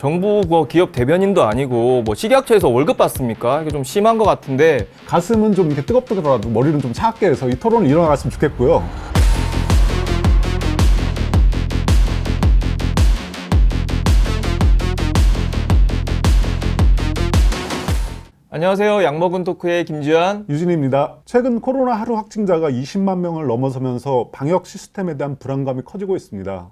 정부 뭐 기업 대변인도 아니고 뭐 식약처에서 월급 받습니까? 이게 좀 심한 것 같은데. 가슴은 좀 이렇게 뜨겁더라도 머리는 좀 차갑게 해서 이 토론을 일어나갔으면 좋겠고요. 안녕하세요. 약먹은 토크의 김주한. 유진입니다. 최근 코로나 하루 확진자가 20만 명을 넘어서면서 방역 시스템에 대한 불안감이 커지고 있습니다.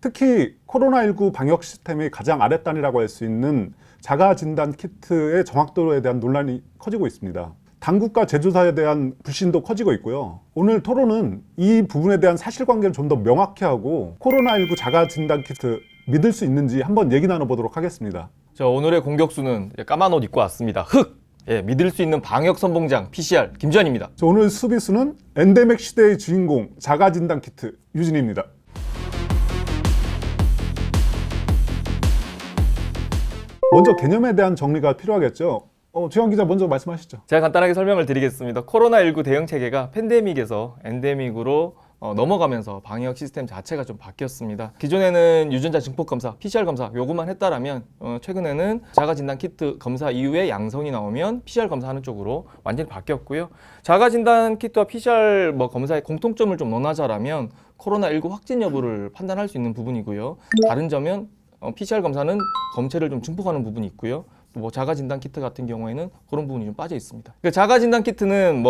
특히 코로나19 방역 시스템의 가장 아랫단이라고 할 수 있는 자가진단 키트의 정확도에 대한 논란이 커지고 있습니다. 당국과 제조사에 대한 불신도 커지고 있고요. 오늘 토론은 이 부분에 대한 사실관계를 좀 더 명확히 하고 코로나19 자가진단 키트 믿을 수 있는지 한번 얘기 나눠보도록 하겠습니다. 저 오늘의 공격수는 까만 옷 입고 왔습니다. 흑! 예, 믿을 수 있는 방역 선봉장 PCR 김주한입니다. 오늘 수비수는 엔데믹 시대의 주인공 자가진단 키트 유진입니다. 먼저 개념에 대한 정리가 필요하겠죠. 주영 기자 먼저 말씀하시죠. 제가 간단하게 설명을 드리겠습니다. 코로나19 대응 체계가 팬데믹에서 엔데믹으로 넘어가면서 방역 시스템 자체가 좀 바뀌었습니다. 기존에는 유전자 증폭 검사, PCR 검사 요것만 했다라면 최근에는 자가진단 키트 검사 이후에 양성이 나오면 PCR 검사하는 쪽으로 완전히 바뀌었고요. 자가진단 키트와 PCR 검사의 공통점을 좀 논하자라면 코로나19 확진 여부를 판단할 수 있는 부분이고요. 다른 점은 PCR 검사는 검체를 좀 증폭하는 부분이 있고요. 자가진단 키트 같은 경우에는 그런 부분이 좀 빠져 있습니다. 자가진단 키트는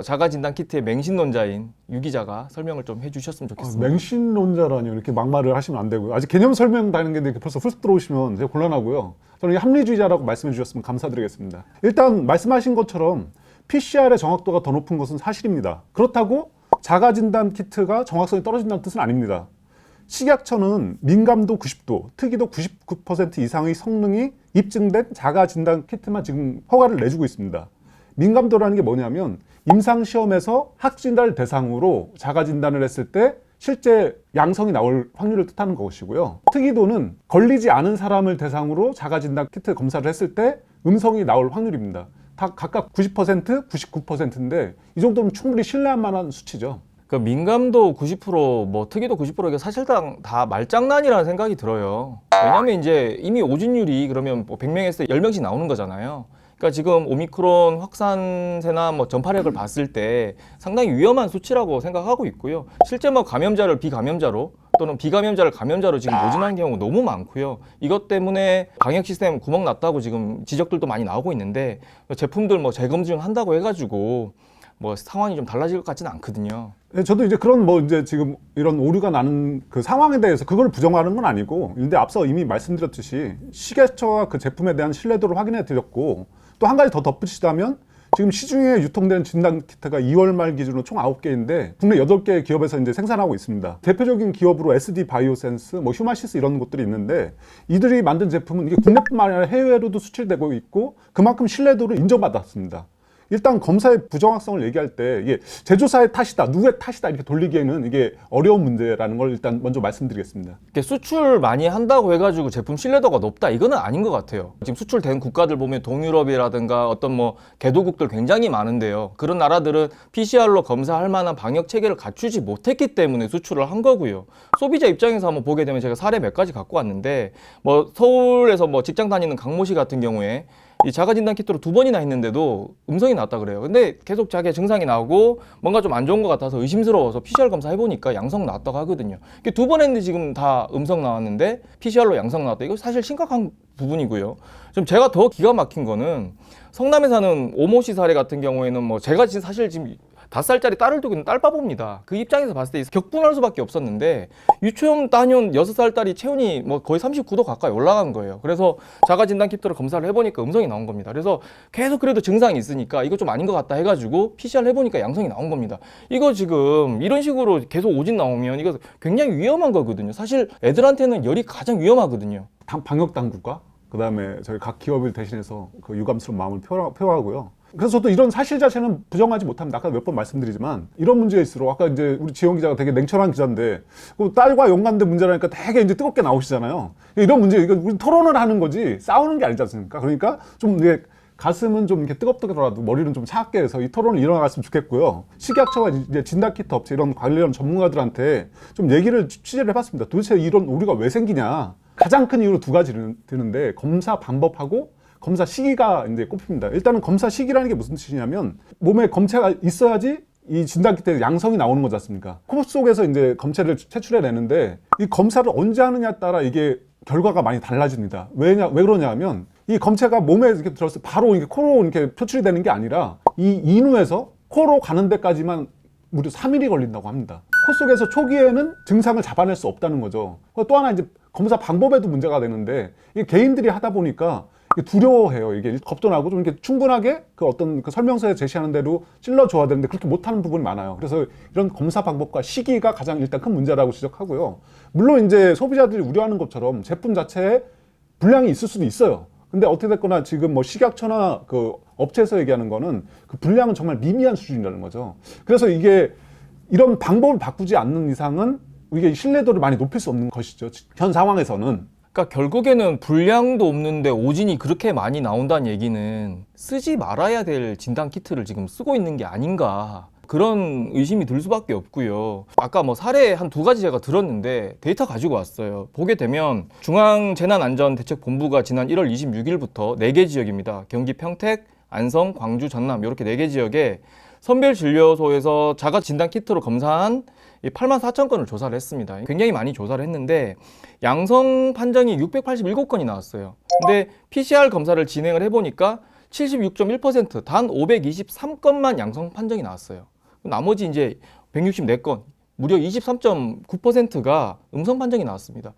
자가진단 키트의 맹신론자인 유 기자가 설명을 좀 해주셨으면 좋겠습니다. 맹신론자라니 이렇게 막말을 하시면 안 되고요. 아직 개념 설명다는 게 벌써 훌쩍 들어오시면 제가 곤란하고요. 저는 합리주의자라고 말씀해 주셨으면 감사드리겠습니다. 일단 말씀하신 것처럼 PCR의 정확도가 더 높은 것은 사실입니다. 그렇다고 자가진단 키트가 정확성이 떨어진다는 뜻은 아닙니다. 식약처는 민감도 90도, 특이도 99% 이상의 성능이 입증된 자가진단 키트만 지금 허가를 내주고 있습니다. 민감도라는 게 뭐냐면 임상시험에서 확진자를 대상으로 자가진단을 했을 때 실제 양성이 나올 확률을 뜻하는 것이고요. 특이도는 걸리지 않은 사람을 대상으로 자가진단 키트 검사를 했을 때 음성이 나올 확률입니다. 다 각각 90%, 99%인데 이 정도면 충분히 신뢰할 만한 수치죠. 민감도 90%, 특이도 90% 이게 사실상 다 말장난이라는 생각이 들어요. 왜냐면 이제 이미 오진율이 그러면 100명 했을 때 10명씩 나오는 거잖아요. 그러니까 지금 오미크론 확산세나 전파력을 봤을 때 상당히 위험한 수치라고 생각하고 있고요. 실제 감염자를 비감염자로 또는 비감염자를 감염자로 지금 모진하는 경우가 너무 많고요. 이것 때문에 방역 시스템 구멍 났다고 지금 지적들도 많이 나오고 있는데 제품들 재검증 한다고 해가지고 상황이 좀 달라질 것 같지는 않거든요. 저도 이제 그런 이제 지금 이런 오류가 나는 그 상황에 대해서 그걸 부정하는 건 아니고, 근데 앞서 이미 말씀드렸듯이 식약처와 그 제품에 대한 신뢰도를 확인해 드렸고, 또 한 가지 더 덧붙이자면 지금 시중에 유통되는 진단 키트가 2월 말 기준으로 총 9개인데 국내 8개 기업에서 이제 생산하고 있습니다. 대표적인 기업으로 SD 바이오센스, 휴마시스 이런 곳들이 있는데 이들이 만든 제품은 이게 국내뿐만 아니라 해외로도 수출되고 있고 그만큼 신뢰도를 인정받았습니다. 일단 검사의 부정확성을 얘기할 때 이게 제조사의 탓이다, 누구의 탓이다 이렇게 돌리기에는 이게 어려운 문제라는 걸 일단 먼저 말씀드리겠습니다. 수출 많이 한다고 해가지고 제품 신뢰도가 높다 이거는 아닌 것 같아요. 지금 수출된 국가들 보면 동유럽이라든가 어떤 개도국들 굉장히 많은데요. 그런 나라들은 PCR로 검사할 만한 방역 체계를 갖추지 못했기 때문에 수출을 한 거고요. 소비자 입장에서 한번 보게 되면 제가 사례 몇 가지 갖고 왔는데 서울에서 직장 다니는 강모 씨 같은 경우에 이 자가진단 키트로 2번이나 했는데도 음성이 나왔다 그래요. 근데 계속 자기의 증상이 나오고 뭔가 좀 안 좋은 것 같아서 의심스러워서 PCR 검사 해보니까 양성 나왔다고 하거든요. 2번 했는데 지금 다 음성 나왔는데 PCR로 양성 나왔다. 이거 사실 심각한 부분이고요. 좀 제가 더 기가 막힌 거는 성남에 사는 오모 씨 사례 같은 경우에는 제가 사실 지금 5살짜리 딸을 두고 있는 딸바보입니다. 그 입장에서 봤을 때 격분할 수밖에 없었는데 유치원 다녀온 6살 딸이 체온이 거의 39도 가까이 올라간 거예요. 그래서 자가진단 키트로 검사를 해보니까 음성이 나온 겁니다. 그래서 계속 그래도 증상이 있으니까 이거 좀 아닌 것 같다 해가지고 PCR 해보니까 양성이 나온 겁니다. 이거 지금 이런 식으로 계속 오진 나오면 이거 굉장히 위험한 거거든요. 사실 애들한테는 열이 가장 위험하거든요. 방역 당국과 그다음에 저희 각 기업을 대신해서 그 유감스러운 마음을 표하고요. 그래서 저도 이런 사실 자체는 부정하지 못합니다. 아까 몇 번 말씀드리지만 이런 문제일수록 아까 이제 우리 지영 기자가 되게 냉철한 기자인데 딸과 연관된 문제라니까 되게 이제 뜨겁게 나오시잖아요. 이런 문제 이거 우리 토론을 하는 거지 싸우는 게 아니지 않습니까? 그러니까 좀 이게 가슴은 좀 이렇게 뜨겁더라도 머리는 좀 차갑게 해서 이 토론을 일어나갔으면 좋겠고요. 식약처와 이제 진단키트 업체 이런 관련 전문가들한테 좀 얘기를 취재를 해봤습니다. 도대체 이런 오류가 왜 생기냐? 가장 큰 이유로 두 가지 드는데 검사 방법하고 검사 시기가 이제 꼽힙니다. 일단은 검사 시기라는 게 무슨 뜻이냐면 몸에 검체가 있어야지 이 진단키트에 양성이 나오는 거지 않습니까? 코 속에서 이제 검체를 채출해내는데 이 검사를 언제 하느냐에 따라 이게 결과가 많이 달라집니다. 왜 그러냐 하면 이 검체가 몸에 이렇게 들어서 바로 이렇게 코로 이렇게 표출이 되는 게 아니라 이 인후에서 코로 가는 데까지만 무려 3일이 걸린다고 합니다. 코 속에서 초기에는 증상을 잡아낼 수 없다는 거죠. 또 하나 이제 검사 방법에도 문제가 되는데 이게 개인들이 하다 보니까 이게 두려워해요. 이게 겁도 나고 좀 이렇게 충분하게 그 어떤 그 설명서에 제시하는 대로 찔러줘야 되는데 그렇게 못하는 부분이 많아요. 그래서 이런 검사 방법과 시기가 가장 일단 큰 문제라고 지적하고요. 물론 이제 소비자들이 우려하는 것처럼 제품 자체에 불량이 있을 수도 있어요. 근데 어떻게 됐거나 지금 뭐 식약처나 그 업체에서 얘기하는 거는 그 불량은 정말 미미한 수준이라는 거죠. 그래서 이게 이런 방법을 바꾸지 않는 이상은 이게 신뢰도를 많이 높일 수 없는 것이죠. 현 상황에서는. 그러니까 결국에는 불량도 없는데 오진이 그렇게 많이 나온다는 얘기는 쓰지 말아야 될 진단 키트를 지금 쓰고 있는 게 아닌가, 그런 의심이 들 수밖에 없고요. 아까 뭐 사례 한 두 가지 제가 들었는데 데이터 가지고 왔어요. 보게 되면 중앙재난안전대책본부가 지난 1월 26일부터 4개 지역입니다. 경기 평택, 안성, 광주, 전남 이렇게 4개 지역에 선별진료소에서 자가 진단 키트로 검사한 84,000건을 조사를 했습니다. 굉장히 많이 조사를 했는데 양성 판정이 687건이 나왔어요. 근데 PCR 검사를 진행을 해보니까 76.1%, 단 523건만 양성 판정이 나왔어요. 나머지 이제 164건, 무려 23.9%가 음성 판정이 나왔습니다.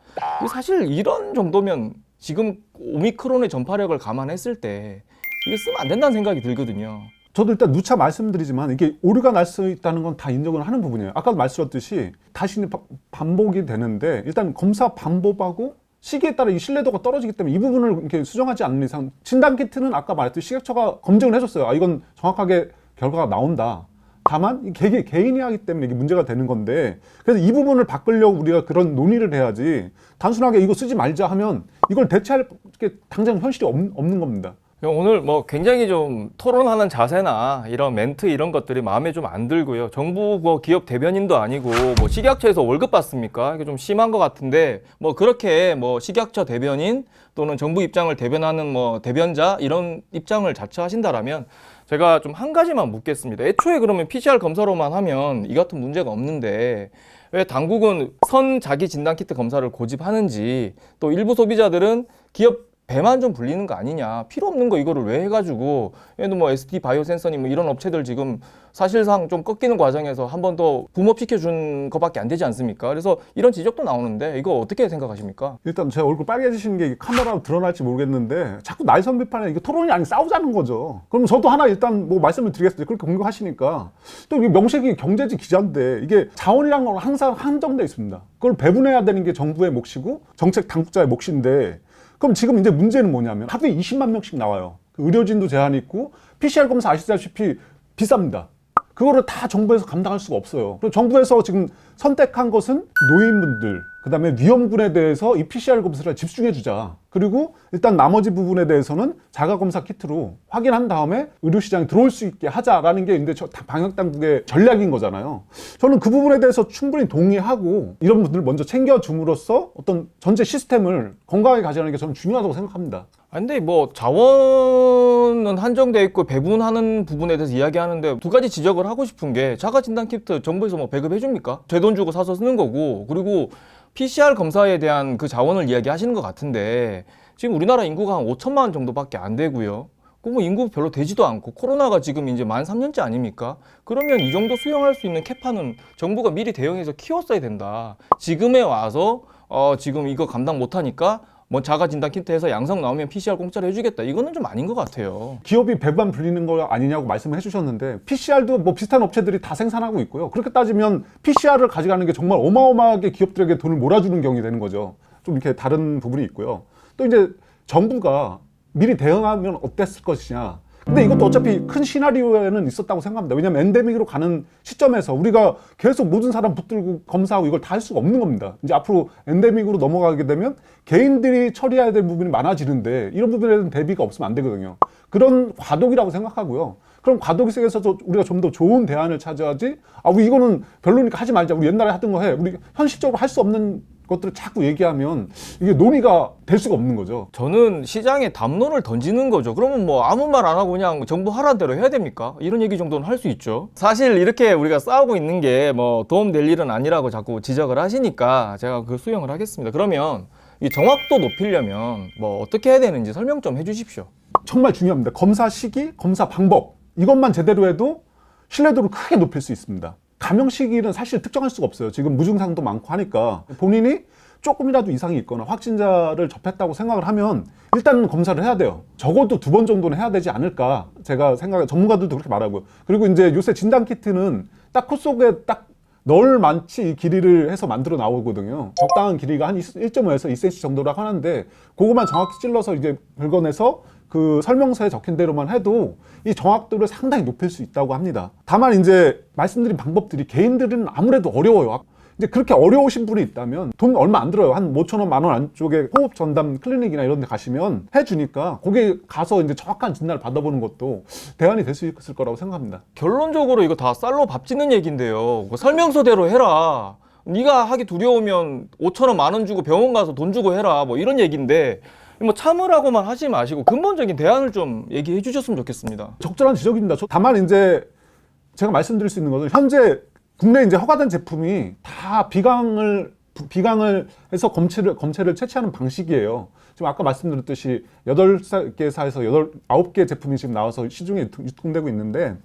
사실 이런 정도면 지금 오미크론의 전파력을 감안했을 때 이게 쓰면 안 된다는 생각이 들거든요. 저도 일단 누차 말씀드리지만 이게 오류가 날 수 있다는 건 다 인정을 하는 부분이에요. 아까도 말씀드렸듯이 다시 반복이 되는데 일단 검사 방법하고 시기에 따라 이 신뢰도가 떨어지기 때문에 이 부분을 이렇게 수정하지 않는 이상 진단키트는 아까 말했듯이 식약처가 검증을 해줬어요. 아, 이건 정확하게 결과가 나온다. 다만 이 개인이 하기 때문에 이게 문제가 되는 건데 그래서 이 부분을 바꾸려고 우리가 그런 논의를 해야지 단순하게 이거 쓰지 말자 하면 이걸 대체할 게 당장 현실이 없는 겁니다. 오늘 뭐 굉장히 좀 토론하는 자세나 이런 멘트 이런 것들이 마음에 좀 안 들고요. 정부 뭐 기업 대변인도 아니고 뭐 식약처에서 월급 받습니까? 이게 좀 심한 것 같은데 뭐 그렇게 뭐 식약처 대변인 또는 정부 입장을 대변하는 뭐 대변자 이런 입장을 자처하신다라면 제가 좀 한 가지만 묻겠습니다. 애초에 그러면 PCR 검사로만 하면 이 같은 문제가 없는데 왜 당국은 선 자기 진단 키트 검사를 고집하는지, 또 일부 소비자들은 기업 배만 좀 불리는 거 아니냐, 필요 없는 거 이거를 왜 해가지고, 얘도 뭐 ST 바이오센서니 뭐 이런 업체들 지금 사실상 좀 꺾이는 과정에서 한 번 더 붐업시켜준 거밖에 안 되지 않습니까? 그래서 이런 지적도 나오는데 이거 어떻게 생각하십니까? 일단 제 얼굴 빨개지시는 게 카메라로 드러날지 모르겠는데 자꾸 날선 비판에 이게 토론이 아니고 싸우자는 거죠. 그럼 저도 하나 일단 뭐 말씀을 드리겠습니다. 그렇게 공격하시니까 또 이게 명색이 경제지 기자인데 이게 자원이라는 건 항상 한정돼 있습니다. 그걸 배분해야 되는 게 정부의 몫이고 정책 당국자의 몫인데 그럼 지금 이제 문제는 뭐냐면 하루에 20만 명씩 나와요. 의료진도 제한이 있고 PCR 검사 아시다시피 비쌉니다. 그거를 다 정부에서 감당할 수가 없어요. 그리고 정부에서 지금 선택한 것은 노인분들, 그 다음에 위험군에 대해서 이 PCR 검사를 집중해 주자. 그리고 일단 나머지 부분에 대해서는 자가검사 키트로 확인한 다음에 의료시장에 들어올 수 있게 하자라는 게 이제 방역당국의 전략인 거잖아요. 저는 그 부분에 대해서 충분히 동의하고 이런 분들을 먼저 챙겨줌으로써 어떤 전체 시스템을 건강하게 가져가는 게 저는 중요하다고 생각합니다. 근데 뭐 자원은 한정돼 있고 배분하는 부분에 대해서 이야기하는데 두 가지 지적을 하고 싶은 게 자가 진단 키트 정부에서 뭐 배급해 줍니까? 제 돈 주고 사서 쓰는 거고, 그리고 PCR 검사에 대한 그 자원을 이야기하시는 것 같은데 지금 우리나라 인구가 한 5천만 정도밖에 안 되고요. 뭐 인구 별로 되지도 않고 코로나가 지금 이제 만 3년째 아닙니까? 그러면 이 정도 수용할 수 있는 캐파는 정부가 미리 대응해서 키웠어야 된다. 지금에 와서 지금 이거 감당 못하니까 뭐 자가 진단 키트 해서 양성 나오면 PCR 공짜로 해주겠다. 이거는 좀 아닌 것 같아요. 기업이 배반 불리는 거 아니냐고 말씀을 해주셨는데 PCR도 뭐 비슷한 업체들이 다 생산하고 있고요. 그렇게 따지면 PCR을 가져가는 게 정말 어마어마하게 기업들에게 돈을 몰아주는 경우이 되는 거죠. 좀 이렇게 다른 부분이 있고요. 또 이제 정부가 미리 대응하면 어땠을 것이냐. 근데 이것도 어차피 큰 시나리오에는 있었다고 생각합니다. 왜냐하면 엔데믹으로 가는 시점에서 우리가 계속 모든 사람 붙들고 검사하고 이걸 다 할 수가 없는 겁니다. 이제 앞으로 엔데믹으로 넘어가게 되면 개인들이 처리해야 될 부분이 많아지는데 이런 부분에 대한 대비가 없으면 안 되거든요. 그런 과도기라고 생각하고요. 그럼 과도기 속에서 우리가 좀 더 좋은 대안을 찾아야지. 우리 이거는 별로니까 하지 말자. 우리 옛날에 하던 거 해. 우리 현실적으로 할 수 없는 것들을 자꾸 얘기하면 이게 논의가 될 수가 없는 거죠. 저는 시장에 담론을 던지는 거죠. 그러면 뭐 아무 말 안 하고 그냥 정부 하라는 대로 해야 됩니까? 이런 얘기 정도는 할 수 있죠. 사실 이렇게 우리가 싸우고 있는 게 뭐 도움될 일은 아니라고 자꾸 지적을 하시니까 제가 그 수용을 하겠습니다. 그러면 이 정확도 높이려면 뭐 어떻게 해야 되는지 설명 좀 해주십시오. 정말 중요합니다. 검사 시기, 검사 방법 이것만 제대로 해도 신뢰도를 크게 높일 수 있습니다. 감염 시기는 사실 특정할 수가 없어요. 지금 무증상도 많고 하니까 본인이 조금이라도 이상이 있거나 확진자를 접했다고 생각을 하면 일단 검사를 해야 돼요. 적어도 2번 정도는 해야 되지 않을까 제가 생각해. 전문가들도 그렇게 말하고요. 그리고 이제 요새 진단키트는 딱 코 속에 딱 넣을 만치 이 길이를 해서 만들어 나오거든요. 적당한 길이가 한 1.5에서 2cm 정도라고 하는데 그거만 정확히 찔러서 이제 긁어내서 그 설명서에 적힌 대로만 해도 이 정확도를 상당히 높일 수 있다고 합니다. 다만 이제 말씀드린 방법들이 개인들은 아무래도 어려워요. 이제 그렇게 어려우신 분이 있다면 돈 얼마 안 들어요. 한 5,000원, 10,000원 안쪽에 호흡 전담 클리닉이나 이런 데 가시면 해주니까 거기 가서 이제 정확한 진단을 받아보는 것도 대안이 될 수 있을 거라고 생각합니다. 결론적으로 이거 다 쌀로 밥 짓는 얘기인데요. 그 설명서대로 해라. 네가 하기 두려우면 5,000원, 10,000원 주고 병원 가서 돈 주고 해라. 뭐 이런 얘기인데 뭐 참으라고만 하지 마시고 근본적인 대안을 좀 얘기해 주셨으면 좋겠습니다. 적절한 지적입니다. 다만 이제 제가 말씀드릴 수 있는 것은 현재 국내에 이제 허가된 제품이 다 비강을 해서 검체를 채취하는 방식이에요. 지금 아까 말씀드렸듯이 8개사에서 9개 제품이 지금 나와서 시중에 유통되고 있는데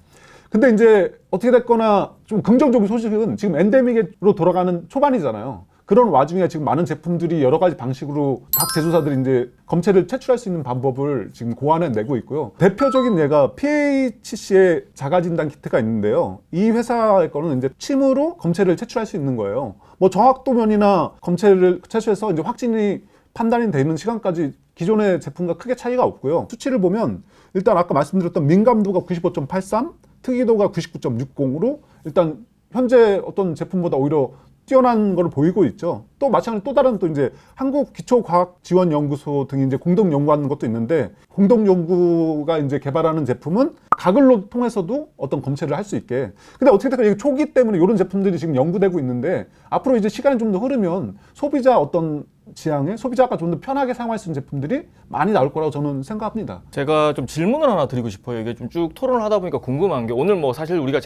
근데 이제 어떻게 됐거나 좀 긍정적인 소식은 지금 엔데믹으로 돌아가는 초반이잖아요. 그런 와중에 지금 많은 제품들이 여러 가지 방식으로 각 제조사들이 이제 검체를 채취할 수 있는 방법을 지금 고안해 내고 있고요. 대표적인 예가 PHC의 자가진단 키트가 있는데요. 이 회사의 거는 이제 침으로 검체를 채취할 수 있는 거예요. 뭐 정확도면이나 검체를 채취해서 이제 확진이 판단이 되는 시간까지 기존의 제품과 크게 차이가 없고요. 수치를 보면 일단 아까 말씀드렸던 민감도가 95.83, 특이도가 99.60으로 일단 현재 어떤 제품보다 오히려 뛰어난 걸 보이고 있죠. 또 마찬가지로 또 다른 또 이제 한국기초과학지원연구소 등이 이제 공동 연구하는 것도 있는데 공동 연구가 이제 개발하는 제품은 가글로 통해서도 어떤 검체를 할 수 있게. 근데 어떻게 될까 이게 초기 때문에 이런 제품들이 지금 연구되고 있는데 앞으로 이제 시간이 좀 더 흐르면 소비자 어떤 지향에 소비자가 좀 더 편하게 사용할 수 있는 제품들이 많이 나올 거라고 저는 생각합니다. 제가 좀 질문을 하나 드리고 싶어요. 이게 좀 쭉 토론을 하다 보니까 궁금한 게 오늘 뭐 사실 우리가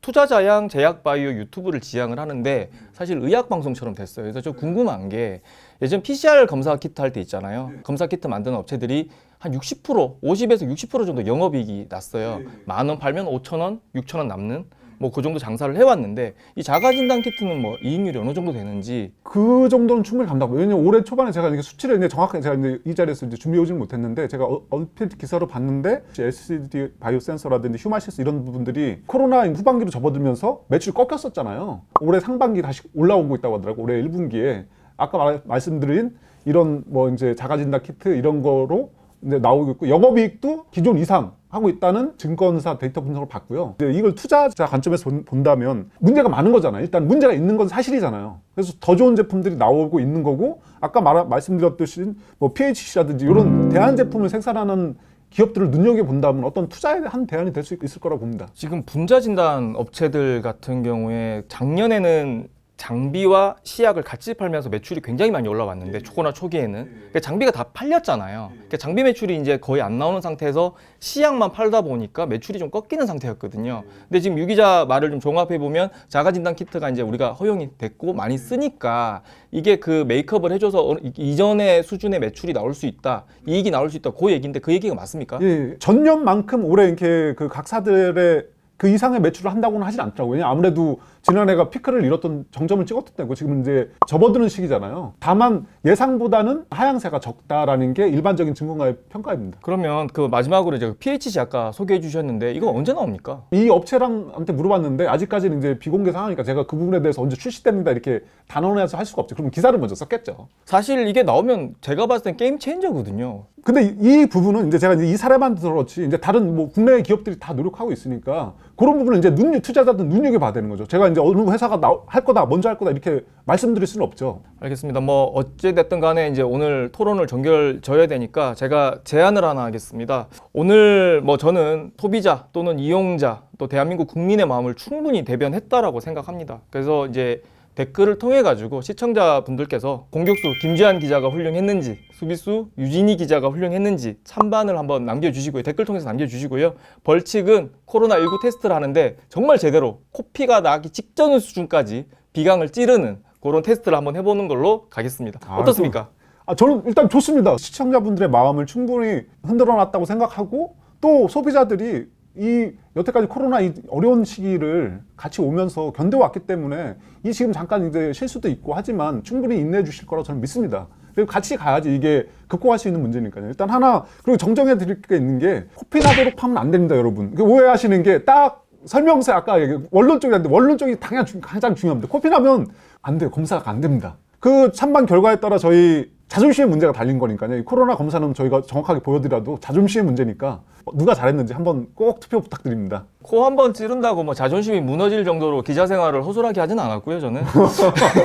투자자양 제약바이오 유튜브를 지향을 하는데 사실 의학방송처럼 됐어요. 그래서 좀 궁금한 게 예전 PCR 검사 키트 할 때 있잖아요. 검사 키트 만드는 업체들이 한 60%, 50에서 60% 정도 영업이익이 났어요. 10,000원 팔면 5,000원, 6,000원 남는 뭐 그 정도 장사를 해왔는데 이 자가진단 키트는 뭐 이익률이 어느 정도 되는지 그 정도는 충분히 감당하고 왜냐면 올해 초반에 제가 이게 수치를 이제 정확하게 제가 이제 이 자리에서 이제 준비해 오지는 못했는데 제가 얼핏 기사로 봤는데 LCD 바이오 센서라든지 휴마시스 이런 부분들이 코로나 후반기로 접어들면서 매출이 꺾였었잖아요. 올해 상반기 다시 올라오고 있다고 하더라고. 올해 1분기에 아까 말씀드린 이런 뭐 이제 자가진단 키트 이런 거로 이제 나오고 있고 영업이익도 기존 이상 하고 있다는 증권사 데이터 분석을 봤고요. 이걸 투자자 관점에서 본다면 문제가 많은 거잖아요. 일단 문제가 있는 건 사실이잖아요. 그래서 더 좋은 제품들이 나오고 있는 거고 아까 말씀드렸듯이 뭐 PHC라든지 이런 대안 제품을 생산하는 기업들을 눈여겨본다면 어떤 투자의 한 대안이 될 수 있을 거라고 봅니다. 지금 분자 진단 업체들 같은 경우에 작년에는 장비와 시약을 같이 팔면서 매출이 굉장히 많이 올라왔는데 코로나 초기에는 그러니까 장비가 다 팔렸잖아요. 그러니까 장비 매출이 이제 거의 안 나오는 상태에서 시약만 팔다 보니까 매출이 좀 꺾이는 상태였거든요. 근데 지금 유 기자 말을 좀 종합해 보면 자가진단 키트가 이제 우리가 허용이 됐고 많이 쓰니까 이게 그 메이크업을 해줘서 이전의 수준의 매출이 나올 수 있다, 이익이 나올 수 있다, 그 얘기인데 그 얘기가 맞습니까? 예, 전년만큼 올해 이렇게 그 각사들의 그 이상의 매출을 한다고는 하진 않더라고요. 왜냐면 아무래도 지난해가 피크를 이뤘던 정점을 찍었던 때고 지금 이제 접어드는 시기잖아요. 다만 예상보다는 하향세가 적다라는 게 일반적인 증권가의 평가입니다. 그러면 그 마지막으로 이제 PHC 아까 소개해 주셨는데 이거 언제 나옵니까? 이 업체랑한테 물어봤는데 아직까지는 이제 비공개 상황이니까 제가 그 부분에 대해서 언제 출시됩니다 이렇게 단언해서 할 수가 없죠. 그럼 기사를 먼저 썼겠죠. 사실 이게 나오면 제가 봤을 땐 게임 체인저거든요. 근데 이 부분은 이제 제가 이 사례만 들었지 이제 다른 뭐 국내 기업들이 다 노력하고 있으니까 그런 부분은 이제 투자자들 눈여겨봐야 되는 거죠. 제가 이제 어느 회사가 할 거다, 먼저 할 거다 이렇게 말씀드릴 수는 없죠. 알겠습니다. 뭐 어찌 됐든 간에 이제 오늘 토론을 전결져야 되니까 제가 제안을 하나 하겠습니다. 오늘 뭐 저는 소비자 또는 이용자 또 대한민국 국민의 마음을 충분히 대변했다라고 생각합니다. 그래서 이제 댓글을 통해 가지고 시청자분들께서 공격수 김지한 기자가 훌륭했는지, 수비수 유진희 기자가 훌륭했는지 찬반을 한번 남겨주시고요. 댓글 통해서 남겨주시고요. 벌칙은 코로나19 테스트를 하는데 정말 제대로 코피가 나기 직전 수준까지 비강을 찌르는 그런 테스트를 한번 해보는 걸로 가겠습니다. 어떻습니까? 저는 일단 좋습니다. 시청자분들의 마음을 충분히 흔들어 놨다고 생각하고, 또 소비자들이 이 여태까지 코로나 이 어려운 시기를 같이 오면서 견뎌왔기 때문에 이 지금 잠깐 이제 실수도 있고 하지만 충분히 인내해 주실 거라고 저는 믿습니다. 그리고 같이 가야지 이게 극복할 수 있는 문제니까요. 일단 하나, 그리고 정정해 드릴 게 있는 게, 코피 나도록 하면 안 됩니다, 여러분. 오해하시는 게, 딱 설명서에 아까 원론 쪽이 안 돼. 원론 쪽이 당연히 가장 중요합니다. 코피 나면 안 돼요. 검사가 안 됩니다. 그 찬반 결과에 따라 저희 자존심의 문제가 달린 거니까요. 이 코로나 검사는 저희가 정확하게 보여드려도 자존심의 문제니까 누가 잘했는지 한번 꼭 투표 부탁드립니다. 코 한 번 찌른다고 뭐 자존심이 무너질 정도로 기자 생활을 허술하게 하진 않았고요, 저는.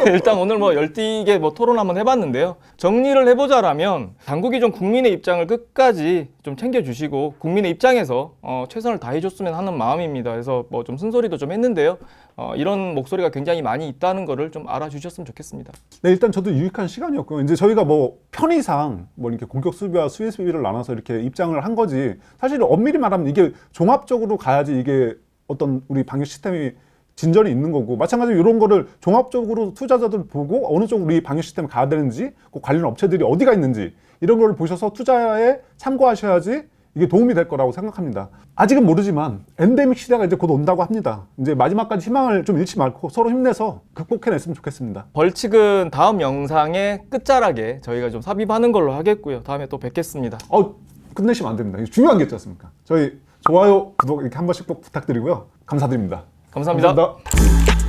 일단 오늘 뭐 열띠게 뭐 토론 한번 해봤는데요. 정리를 해보자라면 당국이 좀 국민의 입장을 끝까지 좀 챙겨주시고 국민의 입장에서 최선을 다해줬으면 하는 마음입니다. 그래서 뭐 좀 쓴소리도 좀 했는데요. 이런 목소리가 굉장히 많이 있다는 거를 좀 알아주셨으면 좋겠습니다. 네, 일단 저도 유익한 시간이었고요. 이제 저희가 뭐 편의상 뭐 이렇게 공격 수비와 수비 수비를 나눠서 이렇게 입장을 한 거지, 사실 엄밀히 말하면 이게 종합적으로 가야지 이게 어떤 우리 방역 시스템이 진전이 있는 거고, 마찬가지로 이런 거를 종합적으로 투자자들 보고 어느 쪽으로 이 방역 시스템을 가야 되는지, 그 관련 업체들이 어디가 있는지 이런 걸 보셔서 투자에 참고하셔야지 이게 도움이 될 거라고 생각합니다. 아직은 모르지만 엔데믹 시대가 이제 곧 온다고 합니다. 이제 마지막까지 희망을 좀 잃지 말고 서로 힘내서 극복해냈으면 좋겠습니다. 벌칙은 다음 영상의 끝자락에 저희가 좀 삽입하는 걸로 하겠고요. 다음에 또 뵙겠습니다. 끝내시면 안 됩니다. 이게 중요한 게 있지 않습니까? 저희 좋아요, 구독 이렇게 한 번씩 꼭 부탁드리고요. 감사드립니다. 감사합니다. 감사합니다.